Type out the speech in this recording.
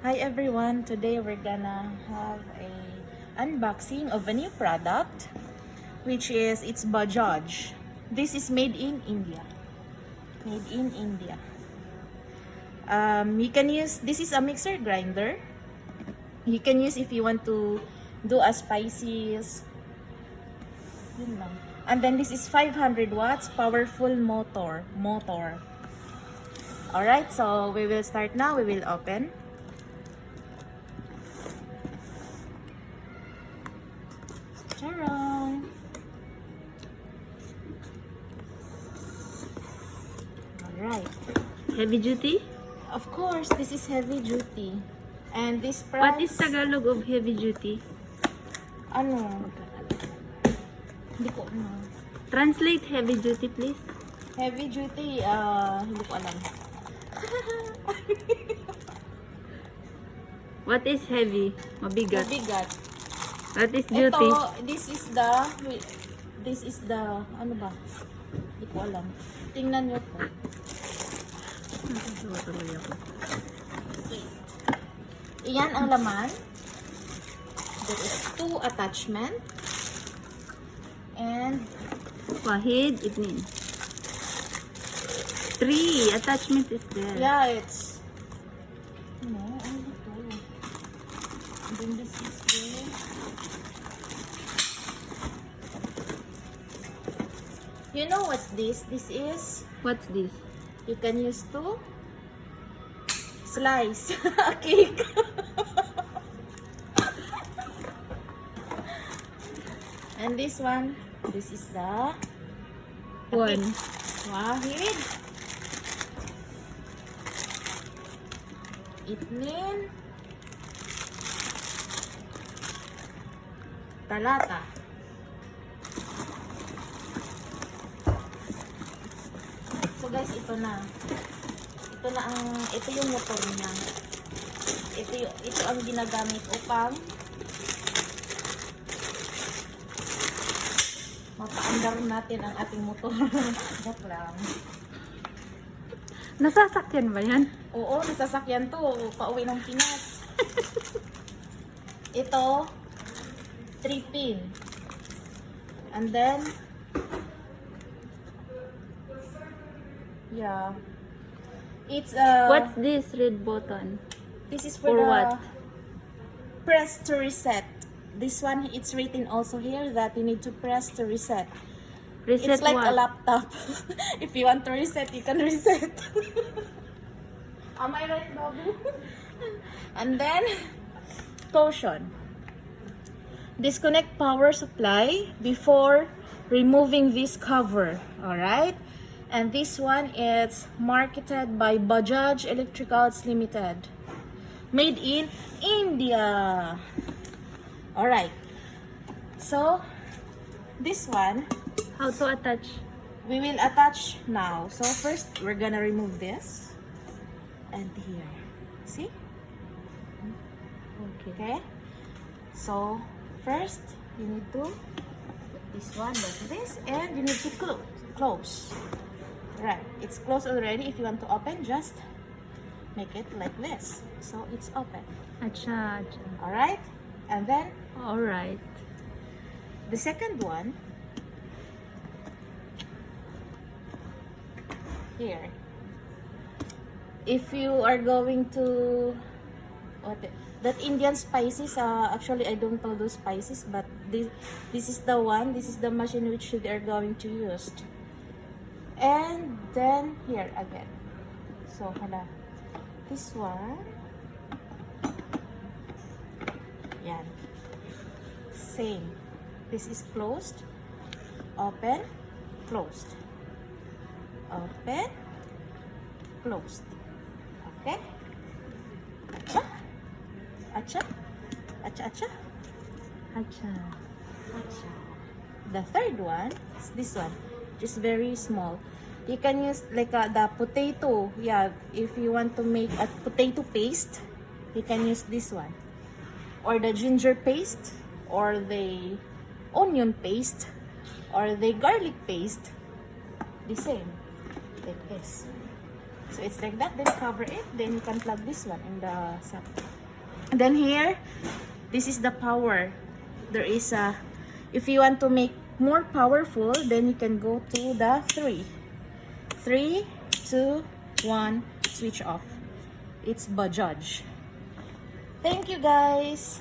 Hi everyone, today we're gonna have a unboxing of a new product, which is it's Bajaj. This is made in India. Made in India. You can use, this is a mixer grinder. You can use if you want to do a spices. Yun lang. And then this is 500 watts powerful motor. Alright, so we will start now. We will open. Charon. Alright. Heavy duty? Of course, this is heavy duty. And this price... What is Tagalog of heavy duty? Ano? Hindi ko ano. Translate heavy duty, please. Heavy duty, hindi ko alam. What is heavy? Mabigat. Mabigat. What is duty? Ito, this is the, ano ba? Hindi ko alam. Tingnan nyo po. Iyan ang laman. There is 2 attachment. And Wahid, it means 3 attachment is there. yeah, it's no, ano ito? And then this is there. You know what's this? This is, What's this? you can use to slice a cake. And this one, this is the One. Wahid. It mean talata. So guys, ito na. Ito yung motor niya. Ito ang ginagamit upang mapaandar natin ang ating motor. Joke lang. Nasasakyan ba yan? Oo, nasasakyan to. Pauwi ng Pinas. Ito, 3 pin. And then, yeah. It's What's this red button? this is for for the what? press to reset. This one, it's written also here that you need to press to reset. Reset It's like what? a laptop. If you want to reset, you can reset. Am I right, Babu? And then, caution. Disconnect power supply before removing this cover. Alright? And this one is marketed by Bajaj Electricals Limited. Made in India. Alright. So, this one, How to attach? we will attach now. So first, we're gonna remove this. And here. See? Okay? So, first, you need to put this one like this. And you need to close. Right. It's closed already. If you want to open, just make it like this. So, it's open. Acha, acha. Alright? And then, Alright. the second one, here. If you are going to that Indian spices, actually I don't know those spices, but this is the one. This is the machine which they are going to use. And then here again. So hala, this one. Yan. Same. This is closed. Open. Closed. Open. Closed. Okay? Acha. Acha. Acha, acha. Acha. Acha. The third one is this one. Which is very small. You can use like the potato. Yeah, if you want to make a potato paste, you can use this one. Or the ginger paste, or the onion paste, or the garlic paste. The same. Like this. So it's like that. Then cover it. Then you can plug this one in the socket. And then here, this is the power. There is a, if you want to make more powerful, then you can go to the 3, 2, 1, switch off. It's Bajaj. Thank you guys.